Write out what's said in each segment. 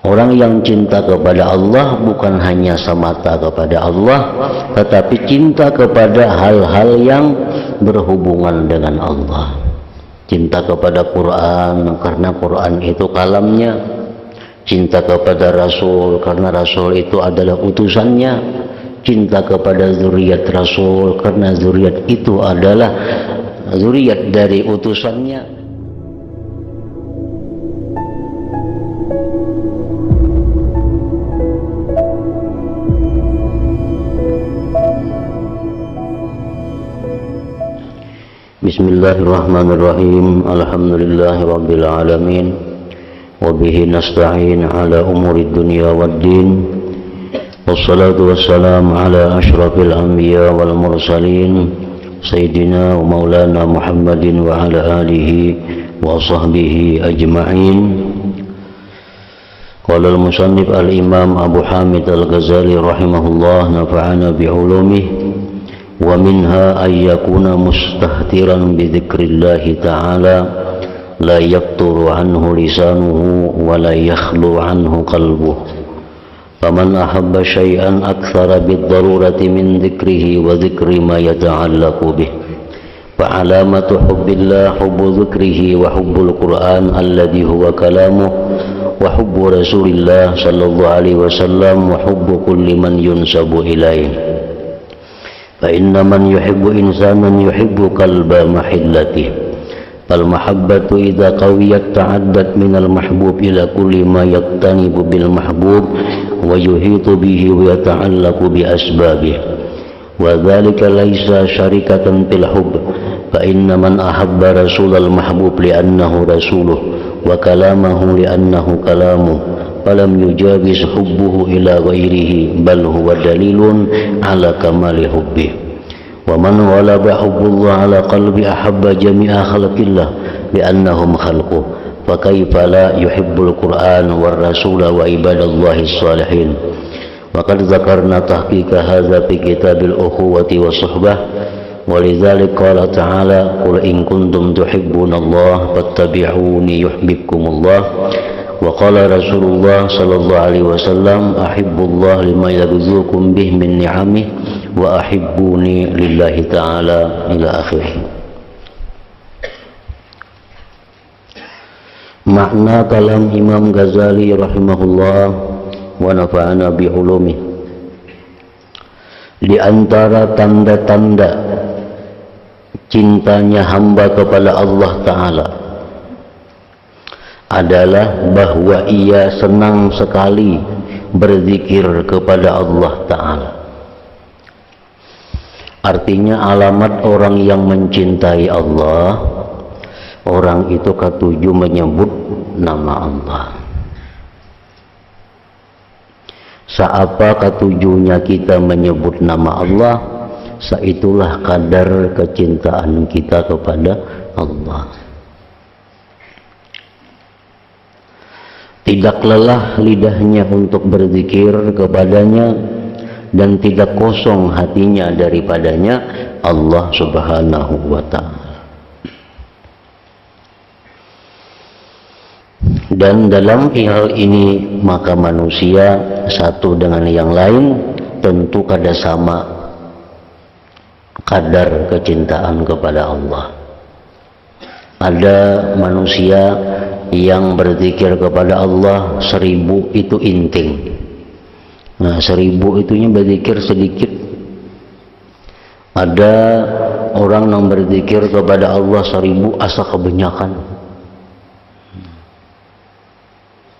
Orang yang cinta kepada Allah bukan hanya semata kepada Allah, tetapi cinta kepada hal-hal yang berhubungan dengan Allah. Cinta kepada Quran karena Quran itu kalamnya. Cinta kepada Rasul karena Rasul itu adalah utusannya. Cinta kepada zuriat Rasul karena zuriat itu adalah zuriat dari utusannya. Bismillahirrahmanirrahim. Alhamdulillahi rabbil alamin. Wabihi nasta'in ala umuri dunya waddin. Wassalatu wassalamu ala ashrafil anbiya wal mursalin Sayyidina wa maulana Muhammadin wa ala alihi wa sahbihi ajma'in. Qala al-musannif al-imam Abu Hamid al-Ghazali rahimahullah, nafa'ana bi'ulumihi. ومنها أن يكون مستهترا بذكر الله تعالى لا يفتر عنه لسانه ولا يخلو عنه قلبه. فمن أحب شيئا أكثر بالضرورة من ذكره وذكر ما يتعلق به، فعلامة حب الله حب ذكره وحب القرآن الذي هو كلامه وحب رسول الله صلى الله عليه وسلم وحب كل من ينسب إليه. فإن من يحب إنسانا يحب قلب محلته، فالمحبة إذا قويت تعدت من المحبوب إلى كل ما يقتنب بالمحبوب ويحيط به ويتعلق بأسبابه، وذلك ليس شركة في الحب، فإن من أحب رسول المحبوب لأنه رسوله وكلامه لأنه كلامه فلم يجاوز حبه إلى غيره بل هو دليل على كمال حبه. ومن غلب حب الله على قلب أحب جميع خلق الله لأنهم خلقه، فكيف لا يحب القرآن والرسول وعباد الله الصالحين. وقد ذكرنا تحقيق هذا في كتاب الأخوة والصحبة، ولذلك قال تعالى قل إن كنتم تحبون الله فاتبعوني يحببكم الله. وقال رسول الله صلى الله عليه وسلم أحب الله لما يرزقكم به من نعمه وأحبوني لله تعالى إلى آخره. Makna kalam Imam Ghazali rahimahullah wa nafa'ana bi'ulumi. Di antara tanda-tanda cintanya hamba kepada Allah Ta'ala adalah bahwa ia senang sekali berzikir kepada Allah Ta'ala. Artinya alamat orang yang mencintai Allah, orang itu ketujuh menyebut nama Allah. Seapa ketujuhnya kita menyebut nama Allah, saitulah kadar kecintaan kita kepada Allah. Tidak lelah lidahnya untuk berzikir kepadanya dan tidak kosong hatinya daripadanya Allah Subhanahu wa ta'ala. Dan dalam hal ini maka manusia satu dengan yang lain tentu kada sama kadar kecintaan kepada Allah. Ada manusia yang berzikir kepada Allah 1000 itu inting. Nah 1000 itunya berzikir sedikit. Ada orang yang berzikir kepada Allah 1000 asa kebanyakan.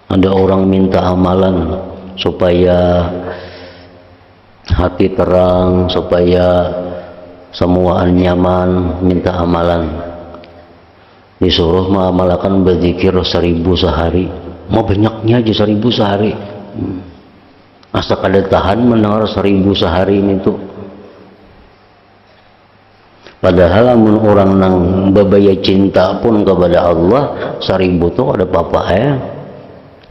Ada orang minta amalan supaya hati terang, supaya semua nyaman, minta amalan. Disuruh mengamalkan berzikir 1000 sehari, mau banyaknya aja 1000 sehari. Asa kada tahan mendengar 1000 sehari itu. Padahal amun orang nang babaya cinta pun kepada Allah 1000 tu ada apa-apa ya.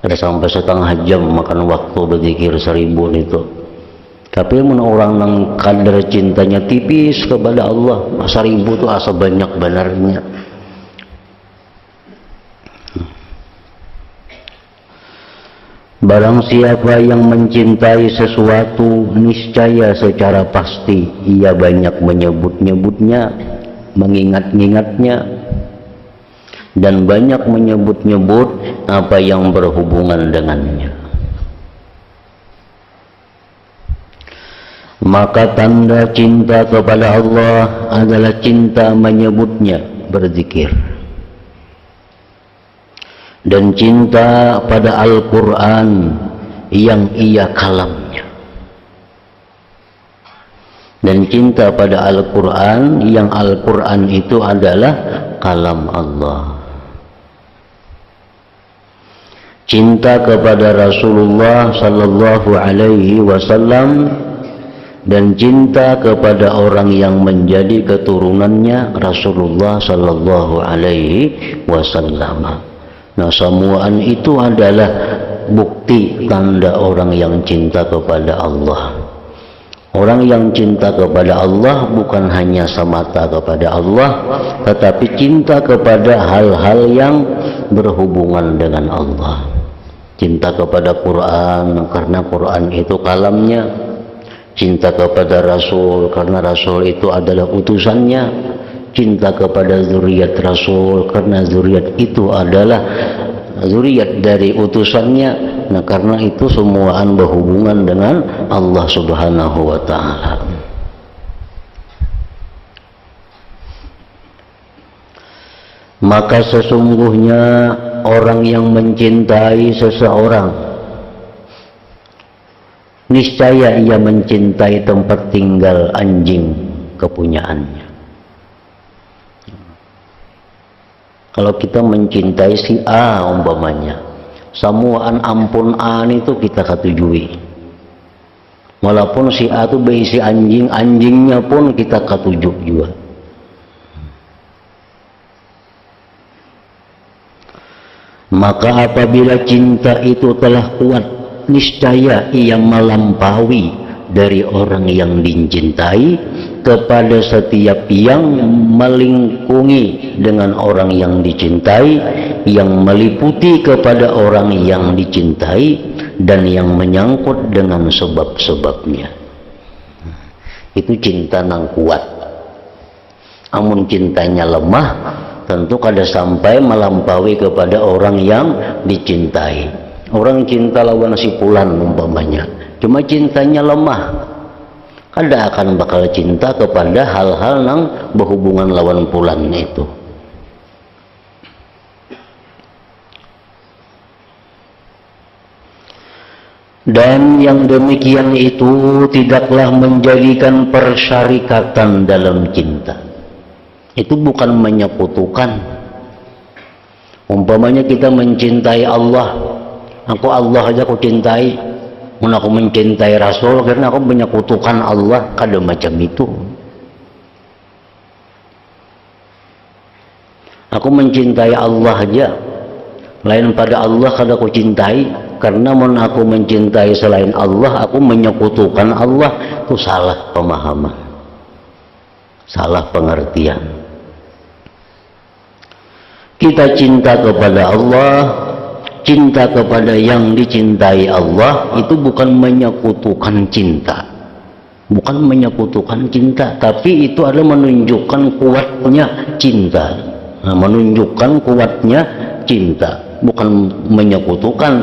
Ada sampai setengah jam makan waktu berzikir 1000 itu. Tapi amun orang nang kadar cintanya tipis kepada Allah 1000 tu asa banyak benarnya. Barang siapa yang mencintai sesuatu, niscaya secara pasti ia banyak menyebut-nyebutnya, mengingat-ingatnya, dan banyak menyebut-nyebut apa yang berhubungan dengannya. Maka tanda cinta kepada Allah adalah cinta menyebutnya, berzikir. Dan cinta pada Al-Quran yang ia kalamnya. Dan cinta pada Al-Quran yang Al-Quran itu adalah kalam Allah. Cinta kepada Rasulullah sallallahu alaihi wasallam dan cinta kepada orang yang menjadi keturunannya Rasulullah sallallahu alaihi wasallam. Nah, semuaan itu adalah bukti tanda orang yang cinta kepada Allah. Orang yang cinta kepada Allah bukan hanya semata kepada Allah, tetapi cinta kepada hal-hal yang berhubungan dengan Allah. Cinta kepada Quran karena Quran itu kalamnya. Cinta kepada Rasul karena Rasul itu adalah utusannya. Cinta kepada zuriat Rasul karena zuriat itu adalah zuriat dari utusannya. Nah, karena itu semuaan berhubungan dengan Allah Subhanahu wa ta'ala. Maka sesungguhnya orang yang mencintai seseorang, niscaya ia mencintai tempat tinggal anjing kepunyaannya. Kalau kita mencintai si A umpamanya, semuaan ampun A itu kita ketujui. Walaupun si A itu berisi anjing, anjingnya pun kita ketujuk juga. Maka apabila cinta itu telah kuat, niscaya ia melampaui dari orang yang dicintai kepada setiap yang melingkungi dengan orang yang dicintai, yang meliputi kepada orang yang dicintai, dan yang menyangkut dengan sebab-sebabnya. Itu cinta nang kuat. Amun cintanya lemah, tentu kada sampai melampaui kepada orang yang dicintai. Orang cinta lawan si fulan umpamanya, cuma cintanya lemah, kada akan bakal cinta kepada hal-hal yang berhubungan lawan fulan itu. Dan yang demikian itu tidaklah menjadikan persyarikatan dalam cinta. Itu bukan menyekutukan. Umpamanya kita mencintai Allah, aku Allah aja aku cintai, aku mencintai Rasul karena aku menyekutukan Allah, kada macam itu. Aku mencintai Allah aja, lain pada Allah kada aku cintai, karena aku mencintai selain Allah, aku menyekutukan Allah. Itu salah pemahaman, salah pengertian. Kita cinta kepada Allah, cinta kepada yang dicintai Allah, itu bukan menyekutukan cinta, bukan menyekutukan cinta, tapi itu adalah menunjukkan kuatnya cinta. Nah, menunjukkan kuatnya cinta, bukan menyekutukan.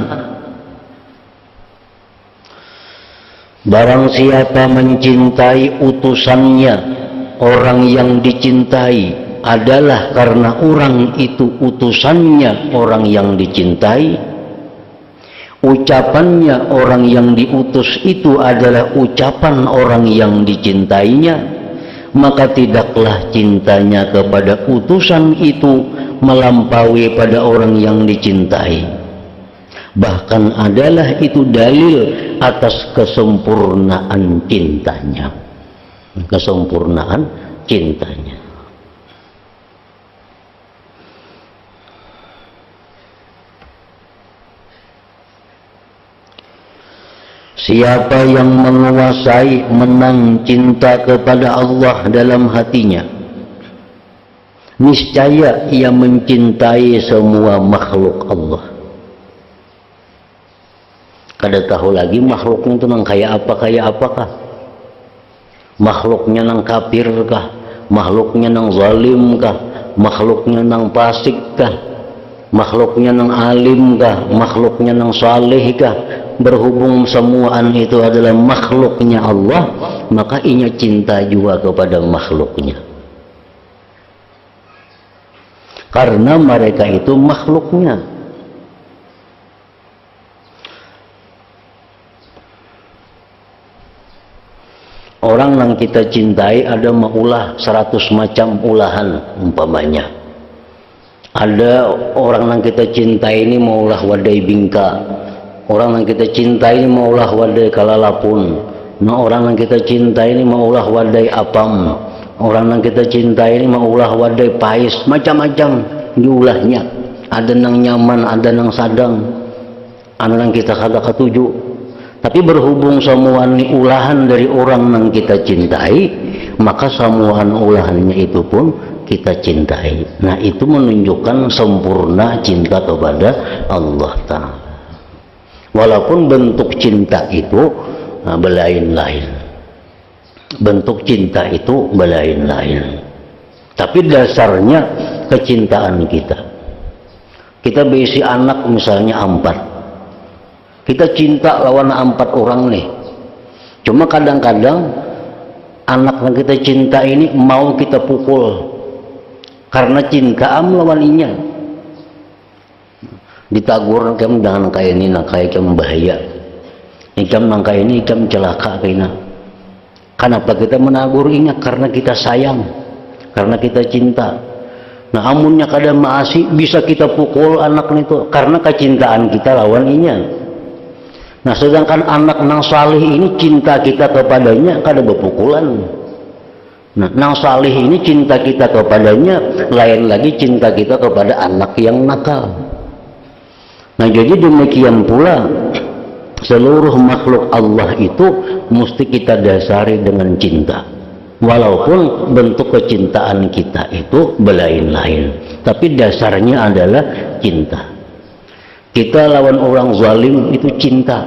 Barang siapa mencintai utusannya, orang yang dicintai adalah karena orang itu utusannya orang yang dicintai, ucapannya orang yang diutus itu adalah ucapan orang yang dicintainya, maka tidaklah cintanya kepada utusan itu melampaui pada orang yang dicintai. Bahkan adalah itu dalil atas kesempurnaan cintanya, kesempurnaan cintanya. Siapa yang menguasai, menang cinta kepada Allah dalam hatinya, niscaya ia mencintai semua makhluk Allah. kada tahu lagi makhluknya itu nang kayak apakah, makhluknya nang kafir kah, makhluknya nang zalim kah, makhluknya nang fasik kah, makhluknya nang alim kah, makhluknya nang saleh kah. Berhubung semuaan itu adalah makhluknya Allah, maka inya cinta juga kepada makhluknya, karena mereka itu makhluknya. Orang yang kita cintai ada maulah 100 macam ulahan umpamanya. Ada orang yang kita cintai ini maulah wadai bingka, orang yang kita cintai ini maulah wadai kalalapun, nah orang yang kita cintai ini maulah wadai apam, orang yang kita cintai ini maulah wadai pais, macam-macam diulahnya. Ada nang nyaman, ada nang sadang, ada nang kita kada ketuju. Tapi berhubung semua ini ulahan dari orang yang kita cintai, maka semuaan ulahannya itu pun kita cintai. Nah itu menunjukkan sempurna cinta kepada Allah Ta'ala. Walaupun bentuk cinta itu berlain-lain, bentuk cinta itu berlain-lain, tapi dasarnya kecintaan kita. Kita berisi anak misalnya 4, kita cinta lawan 4 orang nih. Cuma kadang-kadang anak yang kita cinta ini mau kita pukul karena cinta lawan inya. Ditagur kamu dengan kayak ini, nak kayak kamu bahaya. Ikam nang kayak ini, ikam celaka kayaknya. Kenapa kita menagurinya? Karena kita sayang, karena kita cinta. Nah amunnya kada maasi bisa kita pukul anak itu karena kecintaan kita lawan inya. Nah sedangkan anak nang salih ini cinta kita kepadanya kada berpukulan. Nah nang salih ini cinta kita kepadanya lain lagi cinta kita kepada anak yang nakal. Nah jadi demikian pula seluruh makhluk Allah itu mesti kita dasari dengan cinta. Walaupun bentuk kecintaan kita itu berlain-lain, tapi dasarnya adalah cinta. Kita lawan orang zalim itu cinta.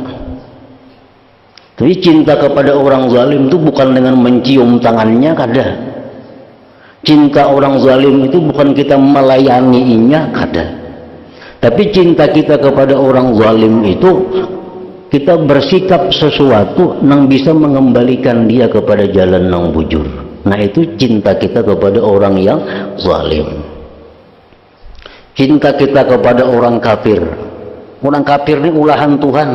Tapi cinta kepada orang zalim itu bukan dengan mencium tangannya, kada. Cinta orang zalim itu bukan kita melayaninya, kada. Tapi cinta kita kepada orang zalim itu kita bersikap sesuatu yang bisa mengembalikan dia kepada jalan yang bujur. Nah itu cinta kita kepada orang yang zalim. Cinta kita kepada orang kafir. Orang kafir ini ulahan Tuhan.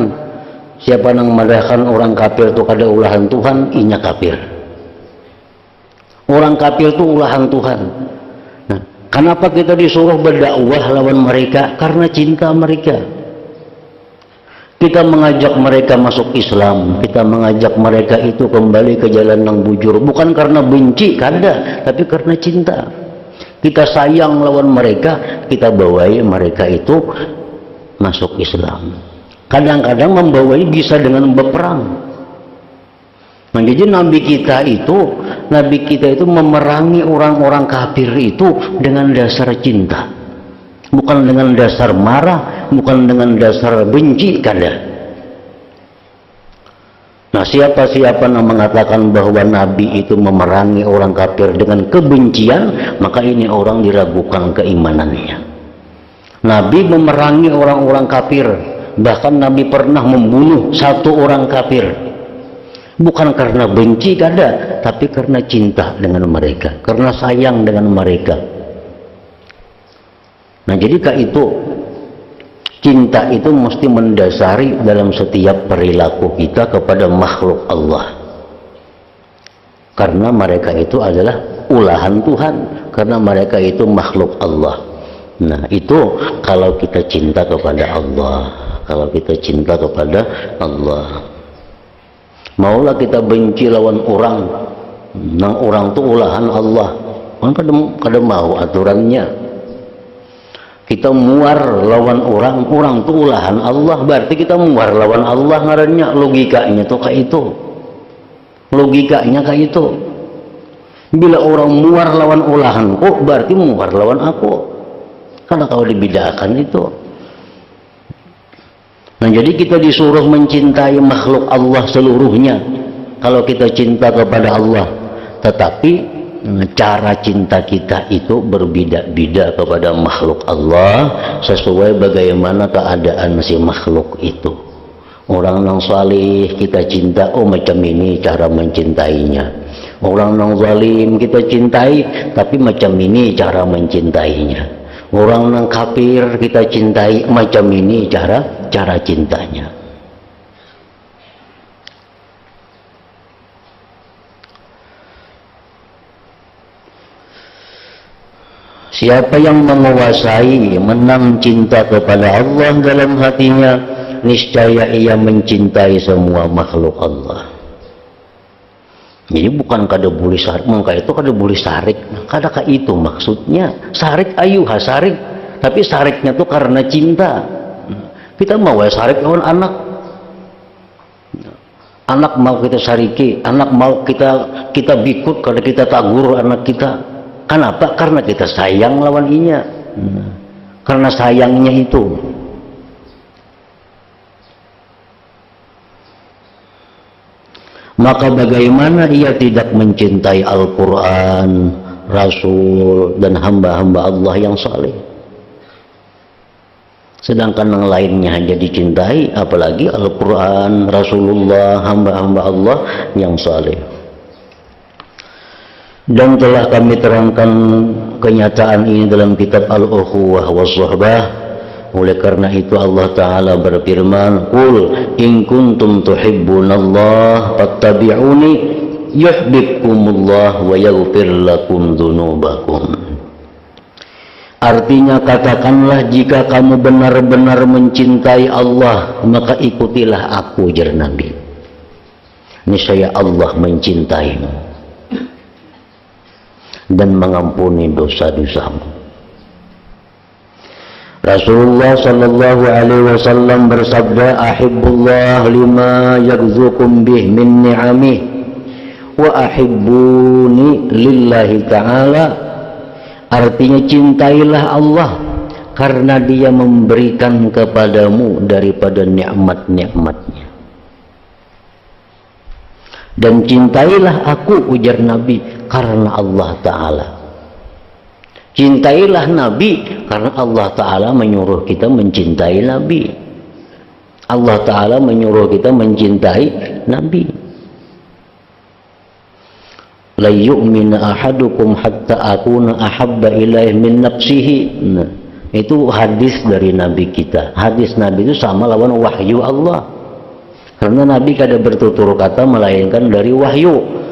Siapa yang mengatakan orang kafir itu kada ulahan Tuhan, inya kafir. Orang kafir itu ulahan Tuhan. Nah, kenapa kita disuruh berdakwah lawan mereka? Karena cinta mereka. Kita mengajak mereka masuk Islam, kita mengajak mereka itu kembali ke jalan yang bujur, bukan karena benci, kada, tapi karena cinta. Kita sayang lawan mereka, kita bawai mereka itu masuk Islam. Kadang-kadang membawai bisa dengan berperang. Nah, jadi Nabi kita itu memerangi orang-orang kafir itu dengan dasar cinta, bukan dengan dasar marah, bukan dengan dasar benci, kada. Nah, siapa-siapa yang mengatakan bahwa Nabi itu memerangi orang kafir dengan kebencian, maka ini orang diragukan keimanannya. Nabi memerangi orang-orang kafir, bahkan Nabi pernah membunuh 1 orang kafir, bukan karena benci, kada, tapi karena cinta dengan mereka, karena sayang dengan mereka. Nah jadi itu cinta itu mesti mendasari dalam setiap perilaku kita kepada makhluk Allah, karena mereka itu adalah ulahan Tuhan, karena mereka itu makhluk Allah. Nah itu kalau kita cinta kepada Allah, kalau kita cinta kepada Allah. Maulah kita benci lawan orang, nang orang itu ulahan Allah, kan kada mau aturannya. Kita muar lawan orang, orang itu ulahan Allah, berarti kita muar lawan Allah ngarannya. Logikanya tuh kayak itu, logikanya kayak itu. Bila orang muar lawan ulahanku, berarti muar lawan aku. Karena kalau dibedakan itu. Nah, jadi kita disuruh mencintai makhluk Allah seluruhnya kalau kita cinta kepada Allah. Tetapi cara cinta kita itu berbeda-beda kepada makhluk Allah sesuai bagaimana keadaan si makhluk itu. Orang yang salih kita cinta, oh macam ini cara mencintainya. Orang yang zalim kita cintai, tapi macam ini cara mencintainya. Orang yang kafir kita cintai, macam ini cara cintanya. Siapa yang menguasai, menang cinta kepada Allah dalam hatinya, niscaya ia mencintai semua makhluk Allah. Jadi bukan kada boleh sarik, mengka itu kada boleh sarik, kada ka itu maksudnya. Sarik ayu hasarik, tapi sariknya tuh karena cinta. Kita mau sarik lawan anak. Anak mau kita sariki, anak mau kita bikut kada kita tagur anak kita. Kenapa? Karena kita sayang lawan inya. Karena sayangnya itu. Maka bagaimana ia tidak mencintai Al-Quran, Rasul, dan hamba-hamba Allah yang saleh? Sedangkan yang lainnya hanya dicintai, apalagi Al-Quran, Rasulullah, hamba-hamba Allah yang saleh. Dan telah kami terangkan kenyataan ini dalam kitab Al-Ukhuwah was-Suhbah. Oleh karena itu Allah Ta'ala berfirman, Qul in kuntum tuhibbunallah fattabi'uni yuhbibkumullah wa yaghfir lakum dzunubakum. Artinya katakanlah, jika kamu benar-benar mencintai Allah, maka ikutilah aku, jar Nabi. Niscaya Allah mencintaimu dan mengampuni dosa-dosamu. Rasulullah sallallahu alaihi wasallam bersabda, ahibbullah lima yarzuqum bih min ni'amih wa ahibbuni lillahi ta'ala. Artinya cintailah Allah karena dia memberikan kepadamu daripada nikmat-nikmatnya. Dan cintailah aku, ujar Nabi, karena Allah Ta'ala. Cintailah Nabi karena Allah Ta'ala menyuruh kita mencintai Nabi. Allah Ta'ala menyuruh kita mencintai Nabi. La yu'mina ahadukum hatta akuna ahabba ilaih min nafsihi. Nah, itu hadis dari Nabi kita. Hadis Nabi itu sama lawan wahyu Allah. Karena Nabi kada bertutur kata melainkan dari wahyu.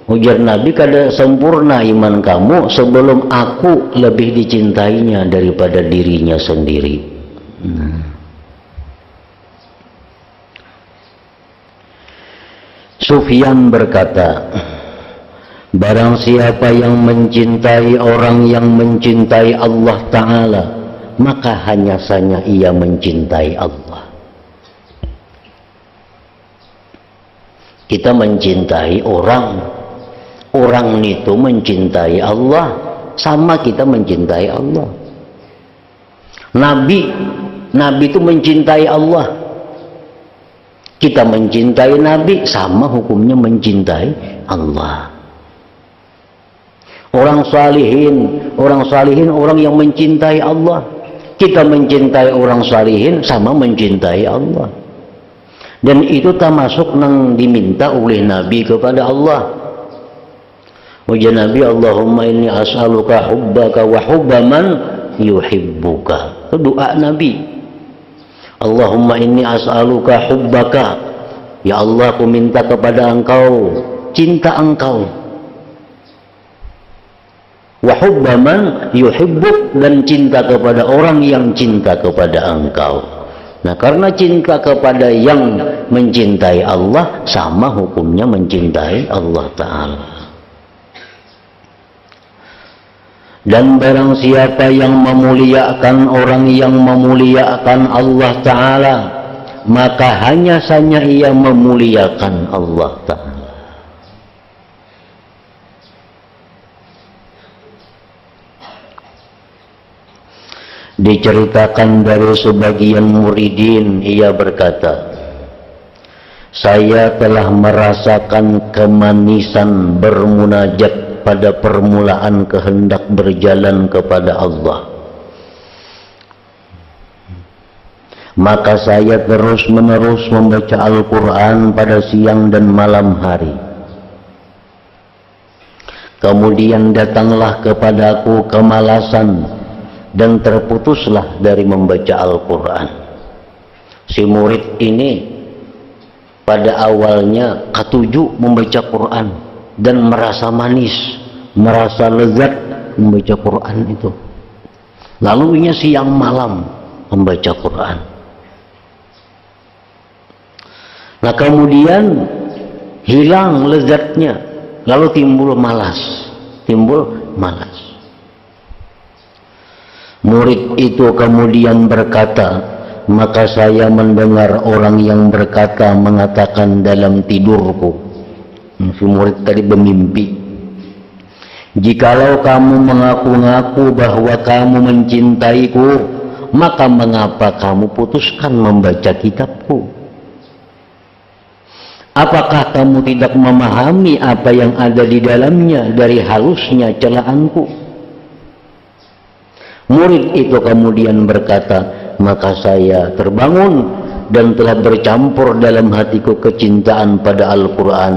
Ujar Nabi, kada sempurna iman kamu sebelum aku lebih dicintainya daripada dirinya sendiri. Sufyan berkata, barang siapa yang mencintai orang yang mencintai Allah Ta'ala, maka hanya saja ia mencintai Allah. Kita mencintai orang itu mencintai Allah, sama kita mencintai Allah. Nabi itu mencintai Allah, kita mencintai Nabi, sama hukumnya mencintai Allah. Orang salihin orang yang mencintai Allah, kita mencintai orang salihin, sama mencintai Allah. Dan itu termasuk yang diminta oleh Nabi kepada Allah. Ujar Nabi, Allahumma inni as'aluka hubbaka wa hubba man yuhibbuka. Itu doa Nabi. Allahumma inni as'aluka hubbaka. Ya Allah, aku minta kepada engkau cinta engkau. Wa hubba man yuhibbuk, dan cinta kepada orang yang cinta kepada engkau. Nah, karena cinta kepada yang mencintai Allah, sama hukumnya mencintai Allah Ta'ala. Dan barang siapa yang memuliakan orang yang memuliakan Allah Ta'ala, maka hanya saja ia memuliakan Allah Ta'ala. Diceritakan dari sebagian muridin, ia berkata, saya telah merasakan kemanisan bermunajat pada permulaan kehendak berjalan kepada Allah. Maka saya terus-menerus membaca Al-Quran pada siang dan malam hari. Kemudian datanglah kepadaku kemalasan dan terputuslah dari membaca Al-Quran. Si murid ini pada awalnya ketujuh membaca Quran dan merasa manis, merasa lezat membaca Quran itu. Lalu ia siang malam membaca Quran. Nah kemudian hilang lezatnya, lalu timbul malas. Murid itu kemudian berkata, maka saya mendengar orang yang berkata mengatakan dalam tidurku. Si murid tadi bermimpi, jikalau kamu mengaku-ngaku bahwa kamu mencintaiku, maka mengapa kamu putuskan membaca kitabku? Apakah kamu tidak memahami apa yang ada di dalamnya dari halusnya celaanku? Murid itu kemudian berkata, maka saya terbangun dan telah bercampur dalam hatiku kecintaan pada Al-Quran.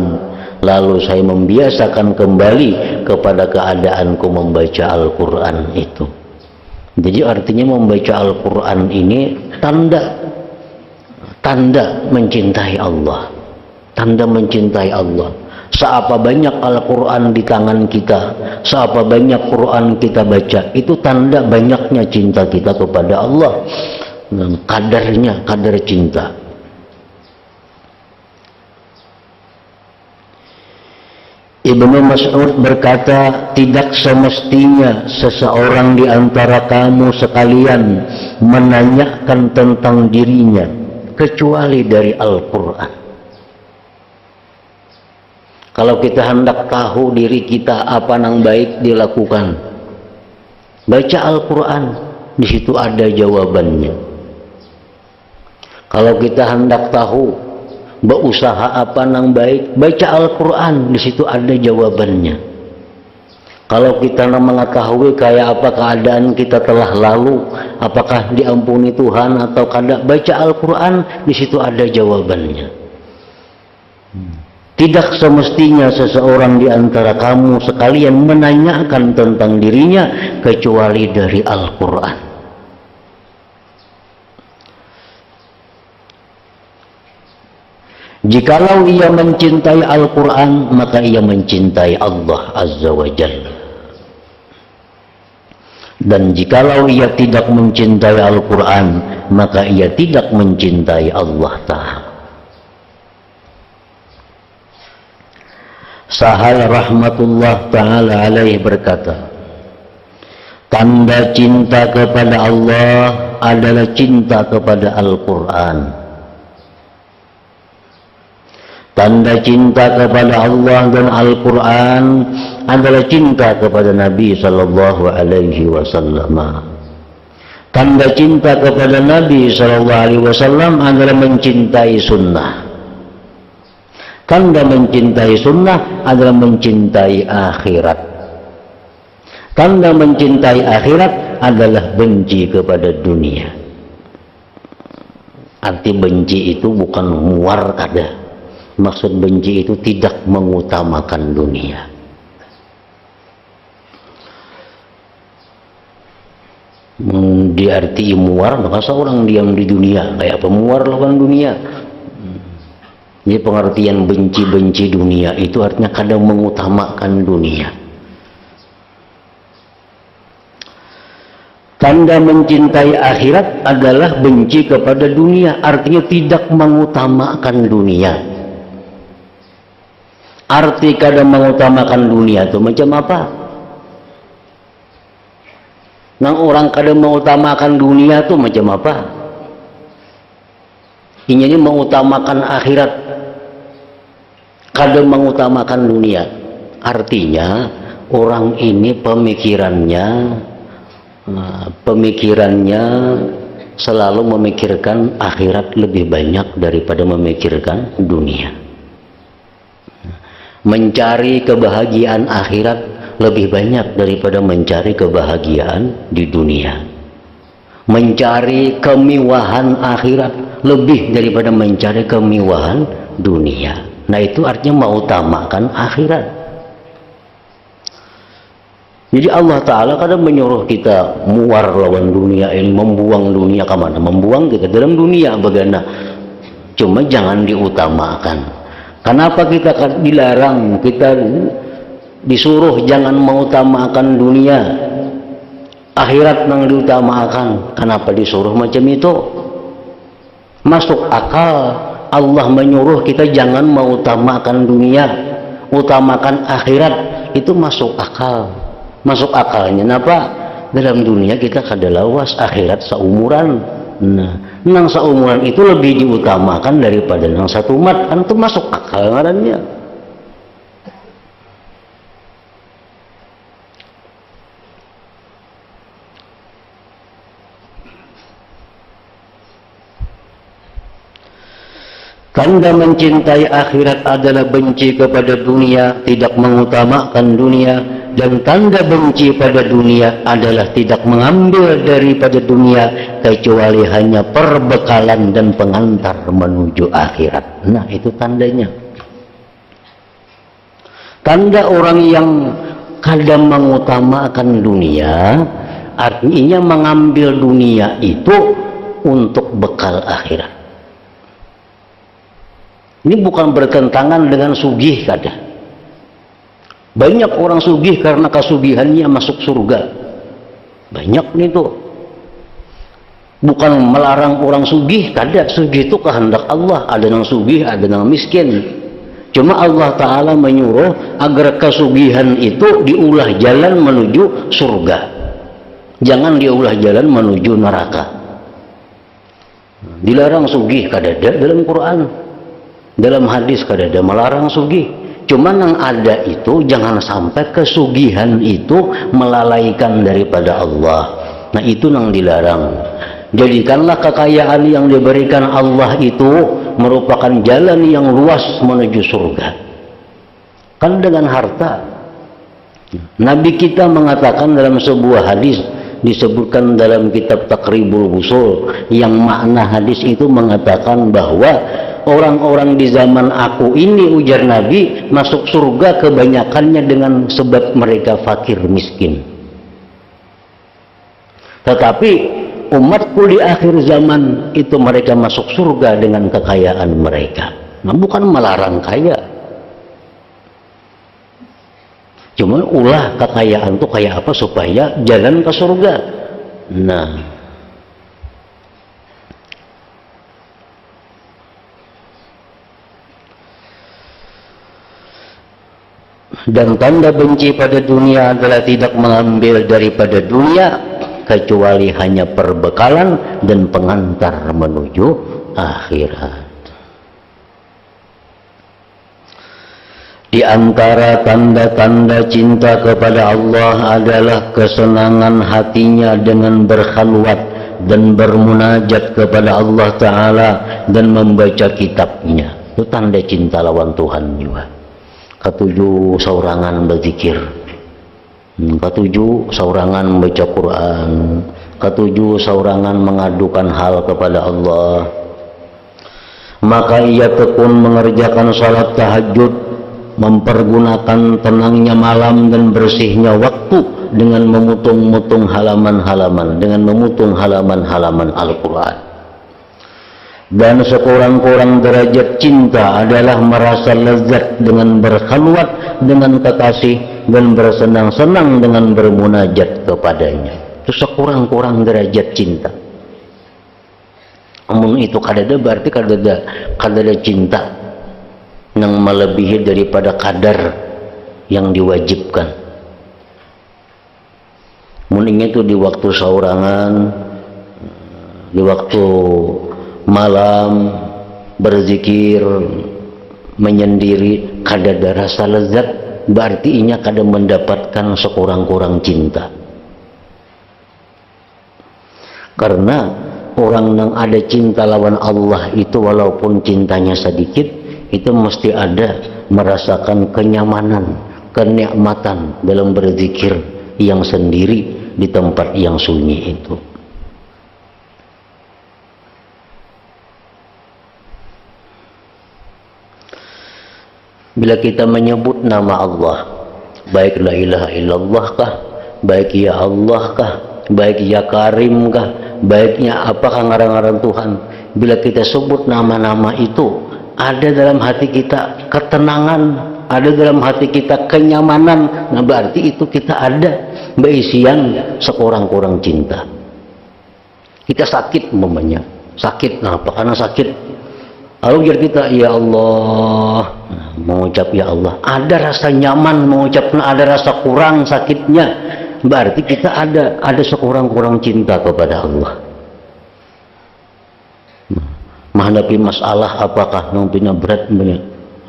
Lalu saya membiasakan kembali kepada keadaanku membaca Al-Quran itu. Jadi artinya membaca Al-Quran ini tanda mencintai Allah. Tanda mencintai Allah. Seapa banyak Al-Quran di tangan kita, seapa banyak Quran kita baca, itu tanda banyaknya cinta kita kepada Allah. Kadar cinta. Ibnu Mas'ud berkata, tidak semestinya seseorang di antara kamu sekalian menanyakan tentang dirinya kecuali dari Al-Quran. Kalau kita hendak tahu diri kita apa yang baik dilakukan, baca Al-Quran, di situ ada jawabannya. Kalau kita hendak tahu berusaha apa yang baik, baca Al-Quran, di situ ada jawabannya. Kalau kita mengetahui kayak apa keadaan kita telah lalu, apakah diampuni Tuhan atau tidak, baca Al-Quran, di situ ada jawabannya. Tidak semestinya seseorang di antara kamu sekalian menanyakan tentang dirinya kecuali dari Al-Quran. Jikalau ia mencintai Al-Quran, maka ia mencintai Allah Azza wa Jalla. Dan jikalau ia tidak mencintai Al-Quran, maka ia tidak mencintai Allah Ta'ala. Sahal rahmatullah ta'ala alaih berkata, tanda cinta kepada Allah adalah cinta kepada Al-Quran. Tanda cinta kepada Allah dan Al-Quran adalah cinta kepada Nabi sallallahu alaihi wasallam. Tanda cinta kepada Nabi sallallahu alaihi wasallam adalah mencintai sunnah. Tanda mencintai sunnah adalah mencintai akhirat. Tanda mencintai akhirat adalah benci kepada dunia. Arti benci itu bukan muar kada. Maksud benci itu tidak mengutamakan dunia. Diarti muar, maka seorang diam di dunia. Kayak apa muar lawan dunia? Jadi pengertian benci-benci dunia itu artinya kadang mengutamakan dunia. Tanda mencintai akhirat adalah benci kepada dunia, artinya tidak mengutamakan dunia. Arti kadang mengutamakan dunia itu macam apa? Nang orang kadang mengutamakan dunia itu macam apa? Ini mengutamakan akhirat, kadang mengutamakan dunia. Artinya orang ini pemikirannya pemikirannya selalu memikirkan akhirat lebih banyak daripada memikirkan dunia. Mencari kebahagiaan akhirat lebih banyak daripada mencari kebahagiaan di dunia. Mencari kemewahan akhirat lebih daripada mencari kemewahan dunia. Nah, itu artinya mengutamakan akhirat. Jadi Allah Ta'ala kadang menyuruh kita muar lawan dunia ini, membuang dunia ke mana? Membuang kita dalam dunia bagaimana? Cuma jangan diutamakan. Kenapa kita dilarang? Kita disuruh jangan mengutamakan dunia, akhirat yang diutamakan. Kenapa disuruh macam itu? Masuk akal. Allah menyuruh kita jangan mengutamakan dunia, utamakan akhirat. Itu masuk akal. Masuk akalnya kenapa? Dalam dunia kita kada lawas, akhirat seumuran. Nah, nang seumuran itu lebih diutamakan daripada nang satu umat. Kan itu masuk akal ngarannya. Tanda mencintai akhirat adalah benci kepada dunia, tidak mengutamakan dunia, dan tanda benci pada dunia adalah tidak mengambil daripada dunia kecuali hanya perbekalan dan pengantar menuju akhirat. Nah, itu tandanya. Tanda orang yang kadang mengutamakan dunia, artinya mengambil dunia itu untuk bekal akhirat. Ini bukan bertentangan dengan sugih kada. Banyak orang sugih karena kasugihannya masuk surga. Banyak nih tuh. Bukan melarang orang sugih, kada. Sugih itu kehendak Allah. Ada yang sugih, ada yang miskin. Cuma Allah Ta'ala menyuruh agar kasugihan itu diulah jalan menuju surga. Jangan diulah jalan menuju neraka. Dilarang sugih kada ada dalam Quran. Dalam hadis kada ada melarang sugih. Cuma yang ada itu jangan sampai kesugihan itu melalaikan daripada Allah. Nah, itu yang dilarang. Jadikanlah kekayaan yang diberikan Allah itu merupakan jalan yang luas menuju surga. Kan dengan harta. Nabi kita mengatakan dalam sebuah hadis, disebutkan dalam kitab Taqribul Wusul, yang makna hadis itu mengatakan bahwa orang-orang di zaman aku ini, ujar Nabi, masuk surga kebanyakannya dengan sebab mereka fakir miskin. Tetapi umatku di akhir zaman itu mereka masuk surga dengan kekayaan mereka. Nah, bukan melarang kaya. Cuma ulah kekayaan itu kayak apa supaya jalan ke surga. Nah, dan tanda benci pada dunia adalah tidak mengambil daripada dunia kecuali hanya perbekalan dan pengantar menuju akhirat. Di antara tanda-tanda cinta kepada Allah adalah kesenangan hatinya dengan berkhalwat dan bermunajat kepada Allah Ta'ala dan membaca kitabnya. Itu tanda cinta lawan Tuhan juga. Ketujuh saurangan berzikir, ketujuh saurangan membaca Quran, ketujuh saurangan mengadukan hal kepada Allah. Maka ia tekun mengerjakan salat tahajud, mempergunakan tenangnya malam dan bersihnya waktu dengan memutung-mutung halaman-halaman, dengan memutung halaman-halaman Al-Quran. Dan sekurang-kurang derajat cinta adalah merasa lezat dengan berkhalwat dengan kekasih dan bersenang-senang dengan bermunajat kepadanya. Itu sekurang-kurang derajat cinta. Namun itu kadada berarti kadada cinta yang melebihi daripada kadar yang diwajibkan. Mungkin itu di waktu saurangan, di waktu malam berzikir menyendiri kadada rasa lezat, berarti inya kada mendapatkan sekurang-kurang cinta. Karena orang yang ada cinta lawan Allah itu walaupun cintanya sedikit, itu mesti ada merasakan kenyamanan, kenikmatan dalam berzikir yang sendiri di tempat yang sunyi itu. Bila kita menyebut nama Allah, baik la ilaha illallah kah, baik ya Allah kah, baik ya Karim kah, baiknya apakah ngarang-ngarang Tuhan, bila kita sebut nama-nama itu, ada dalam hati kita ketenangan, ada dalam hati kita kenyamanan, nah berarti itu kita ada berisian sekurang-kurang cinta. Kita sakit umpamanya, sakit, kenapa? Karena sakit. Lalu biar kita ya Allah, mengucap ya Allah, ada rasa nyaman mengucapnya, ada rasa kurang sakitnya, berarti kita ada sekurang-kurang cinta kepada Allah. Menghadapi masalah apakah nantinya berat punya,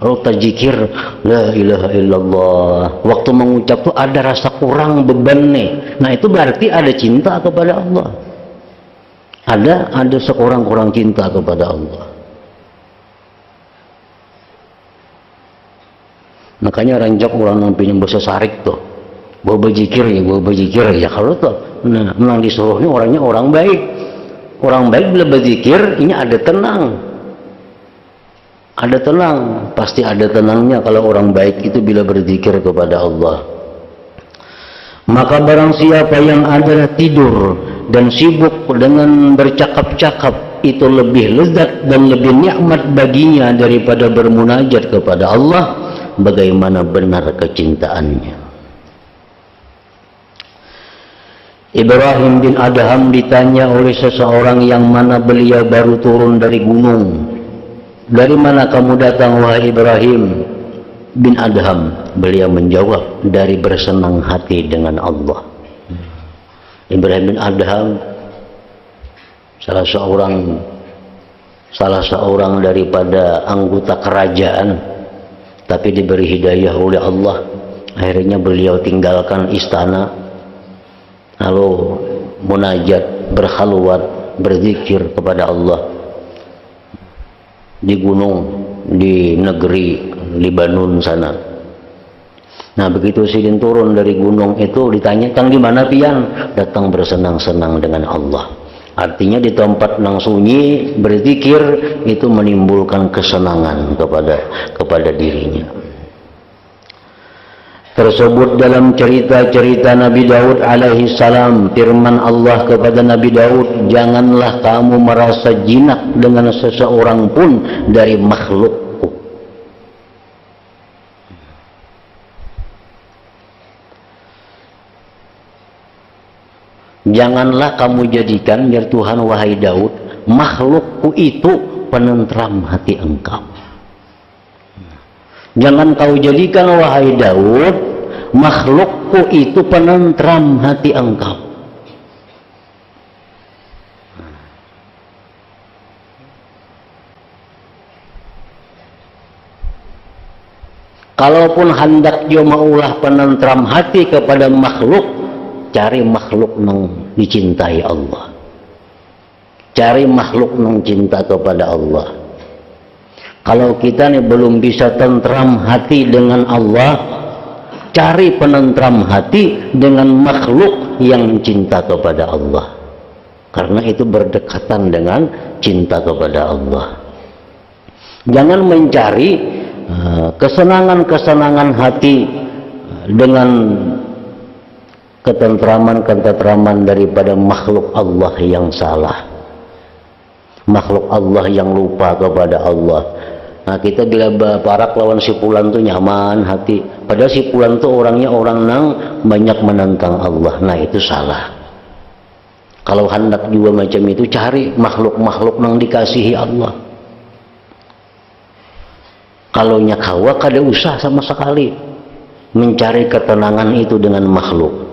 lalu terzikir la ilaha illallah, waktu mengucap tuh ada rasa kurang beban nih, nah itu berarti ada cinta kepada Allah, ada sekurang-kurang cinta kepada Allah. Makanya ranjak orang nampinya bahasa sarik tuh, bawa berzikir ya kalau tuh, nah menang disuruhnya orangnya orang baik. Orang baik bila berzikir ini ada tenang, pasti ada tenangnya kalau orang baik itu bila berzikir kepada Allah. Maka barang siapa yang adalah tidur dan sibuk dengan bercakap-cakap, itu lebih lezat dan lebih nikmat baginya daripada bermunajat kepada Allah. Bagaimana benar kecintaannya. Ibrahim bin Adham ditanya oleh seseorang yang mana beliau baru turun dari gunung. Dari mana kamu datang wahai Ibrahim bin Adham? Beliau menjawab, dari bersenang hati dengan Allah. Ibrahim bin Adham salah seorang daripada anggota kerajaan, tapi diberi hidayah oleh Allah. Akhirnya beliau tinggalkan istana, lalu munajat, berkhalwat, berzikir kepada Allah di gunung, di negeri Libanon sana. Nah begitu sidin turun dari gunung itu ditanya, "Tang di mana pian?" Datang bersenang-senang dengan Allah. Artinya di tempat nang sunyi berzikir itu menimbulkan kesenangan kepada dirinya. Tersebut dalam cerita-cerita Nabi Daud alaihi salam, firman Allah kepada Nabi Daud, "Janganlah kamu merasa jinak dengan seseorang pun dari makhlukku." Janganlah kamu jadikan, ya Tuhan wahai Daud, makhlukku itu penentram hati engkau. Jangan kau jadikan wahai Daud, makhlukku itu penentram hati engkau. Kalaupun hendak dia maulah penentram hati kepada makhluk, cari makhluk yang dicintai Allah, cari makhluk yang cinta kepada Allah. Kalau kita nih belum bisa tentram hati dengan Allah, cari penentram hati dengan makhluk yang cinta kepada Allah, karena itu berdekatan dengan cinta kepada Allah. Jangan mencari kesenangan-kesenangan hati dengan ketentraman daripada makhluk Allah yang salah, makhluk Allah yang lupa kepada Allah. Nah kita bila parak lawan si Fulan tuh nyaman hati, padahal si Fulan tuh orangnya orang nang banyak menentang Allah. Nah itu salah. Kalau hendak juga macam itu, cari makhluk-makhluk nang dikasihi Allah. Kalau nyakawa kada usah sama sekali mencari ketenangan itu dengan makhluk.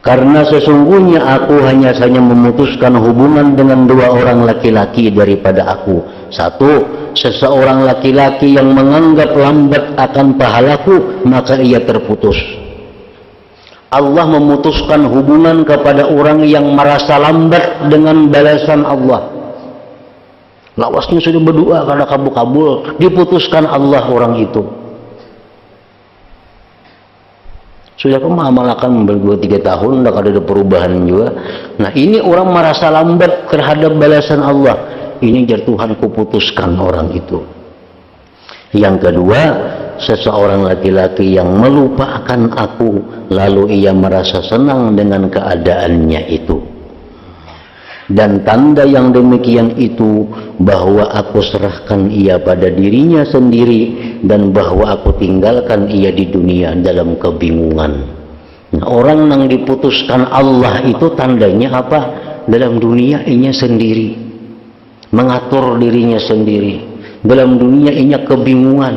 Karena sesungguhnya aku hanya saja memutuskan hubungan dengan dua orang laki-laki daripada aku. Satu, seseorang laki-laki yang menganggap lambat akan pahalaku, maka ia terputus. Allah memutuskan hubungan kepada orang yang merasa lambat dengan balasan Allah. Lawasnya sudah berdoa karena kabul-kabul, diputuskan Allah orang itu. Sudah mengamalkan berdua 3 tahun, tidak ada perubahan juga. Nah ini orang merasa lambat terhadap balasan Allah. Ini jar Tuhan kuputuskan orang itu. Yang kedua, seseorang laki-laki yang melupakan aku, lalu ia merasa senang dengan keadaannya itu. Dan tanda yang demikian itu bahwa aku serahkan ia pada dirinya sendiri dan bahwa aku tinggalkan ia di dunia dalam kebingungan. Nah, orang yang diputuskan Allah itu tandanya apa? Dalam dunia inya sendiri, mengatur dirinya sendiri. Dalam dunia inya kebingungan,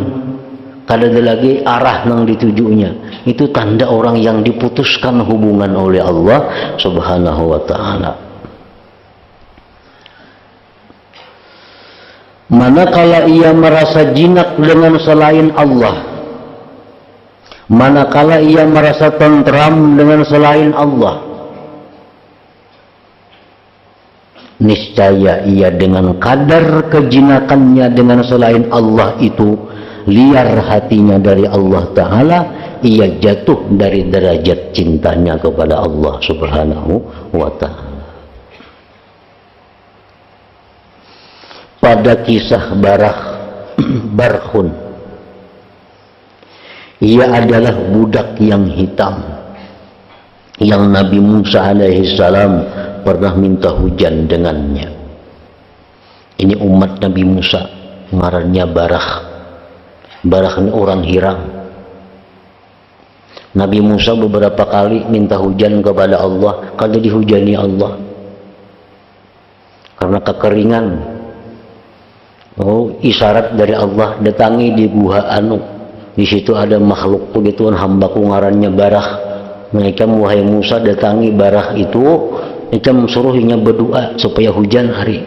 kada ada lagi arah yang ditujunya. Itu tanda orang yang diputuskan hubungan oleh Allah Subhanahu wa ta'ala. Manakala ia merasa jinak dengan selain Allah, manakala ia merasa tentram dengan selain Allah, niscaya ia dengan kadar kejinakannya dengan selain Allah itu, liar hatinya dari Allah Ta'ala, ia jatuh dari derajat cintanya kepada Allah Subhanahu wa ta'ala. Pada kisah Barkhun, ia adalah budak yang hitam yang Nabi Musa alaihissalam pernah minta hujan dengannya. Ini umat Nabi Musa, ngarannya Barah. Barah ini orang Hirang. Nabi Musa beberapa kali minta hujan kepada Allah, kada dihujani Allah karena kekeringan. Oh, isyarat dari Allah, datangi di gua anu, di situ ada makhluk begituan, hambaku ngarannya Barah. Mereka wahai Musa, datangi Barah itu, mereka suruhnya berdoa supaya hujan hari.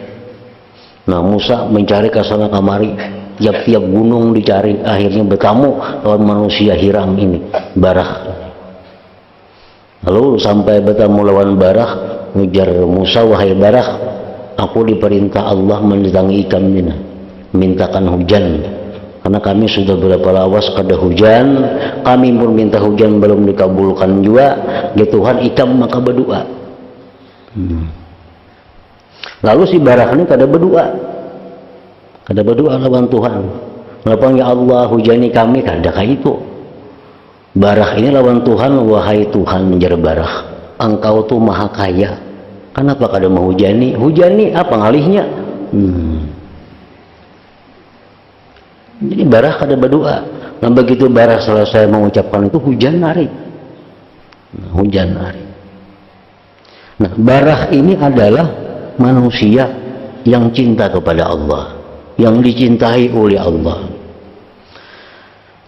Nah Musa mencari ke sana kamari, tiap-tiap gunung dicari, akhirnya bertemu lawan manusia Hiram ini, Barah. Lalu sampai bertemu lawan Barah, ujar Musa, wahai Barah, aku diperintah Allah mendatangi kami, mintakan hujan. Karena kami sudah berapa lawas kada hujan, kami pun minta hujan belum dikabulkan juga. Ya Tuhan, ikam maka berdoa. Lalu si Barah ini kada berdoa lawan Tuhan. Kenapa ya Allah hujani kami, kada kayak itu. Barah ini lawan Tuhan, wahai Tuhan, menjadi Barah, engkau tuh maha kaya, kenapa kada mau hujani? Hujani apa ngalihnya? Jadi Barah kada berdoa. Nah begitu Barah selesai mengucapkan itu, hujan hari. Hujan hari. Nah Barah ini adalah manusia yang cinta kepada Allah, yang dicintai oleh Allah.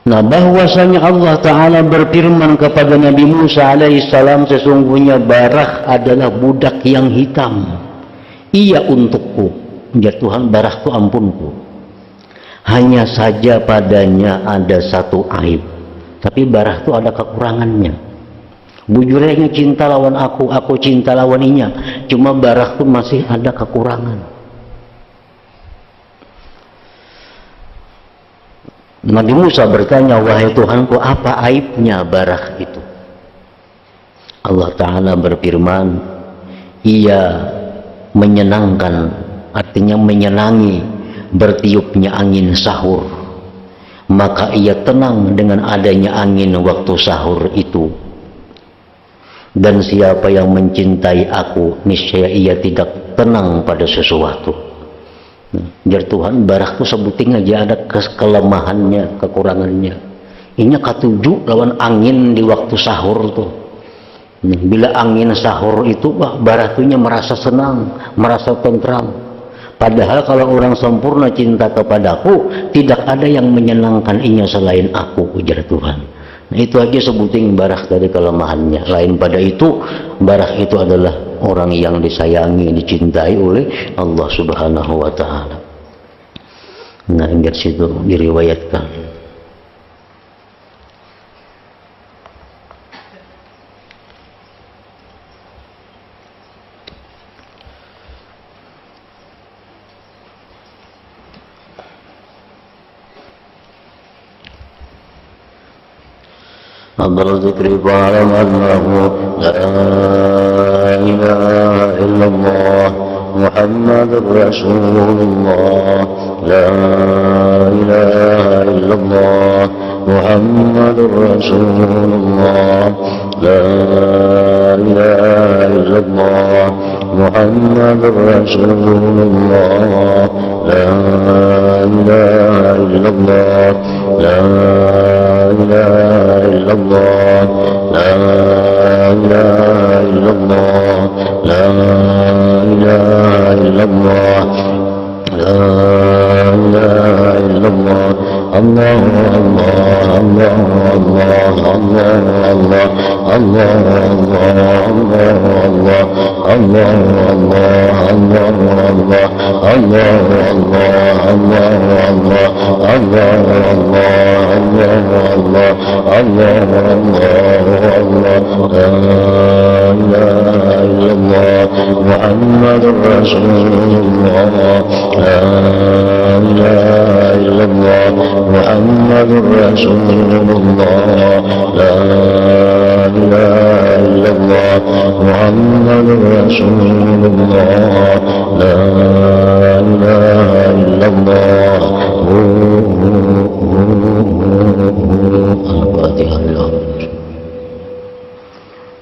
Nah bahwasanya Allah Ta'ala berfirman kepada Nabi Musa alaihissalam, sesungguhnya Barah adalah budak yang hitam, ia untukku. Ya Tuhan, Barah itu ampunku. Hanya saja padanya ada satu aib, tapi Barah itu ada kekurangannya. Bujurnya cinta lawan aku cinta lawan inya, cuma Barah itu masih ada kekurangan. Nabi Musa bertanya, wahai Tuhanku, apa aibnya Barah itu? Allah Ta'ala berfirman, ia menyenangkan, artinya menyenangi bertiupnya angin sahur, maka ia tenang dengan adanya angin waktu sahur itu. Dan siapa yang mencintai aku, niscaya ia tidak tenang pada sesuatu. Jar Tuhan, Barah itu sebuting aja ada kelemahannya, kekurangannya. Inya katuju lawan angin di waktu sahur tuh. Bila angin sahur itu, Barah tuhnya merasa senang, merasa tentram. Padahal kalau orang sempurna cinta kepadaku, tidak ada yang menyenangkan inya selain aku, ujar Tuhan. Nah, itu aja sebuting Barah dari kelemahannya. Lain pada itu, Barah itu adalah orang yang disayangi, dicintai oleh Allah Subhanahu wa Ta'ala. Nah, ingat situ diriwayatkan. أفضل الذكر فاعلم أنه لا إله إلا الله محمد رسول الله لا إله إلا الله محمد رسول الله لا إله إلا الله محمد رسول الله لا إله إلا الله لا إله إلا الله لا إله إلا الله لا إله إلا الله لا إله إلا الله الله الله الله الله الله الله الله الله الله الله محمد رسول الله لا إله إلا الله محمد رسول الله لا إله إلا الله محمد رسول الله لا إله إلا الله الفاتحة لله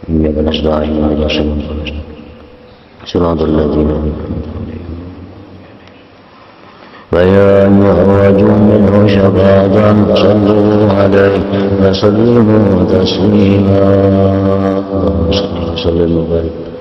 إياك نستعين اهدنا صراط الذين فيا أيها الرجل منه شفاعة صلوا عليه وسلموا تسليما. صلى الله عليه وسلم.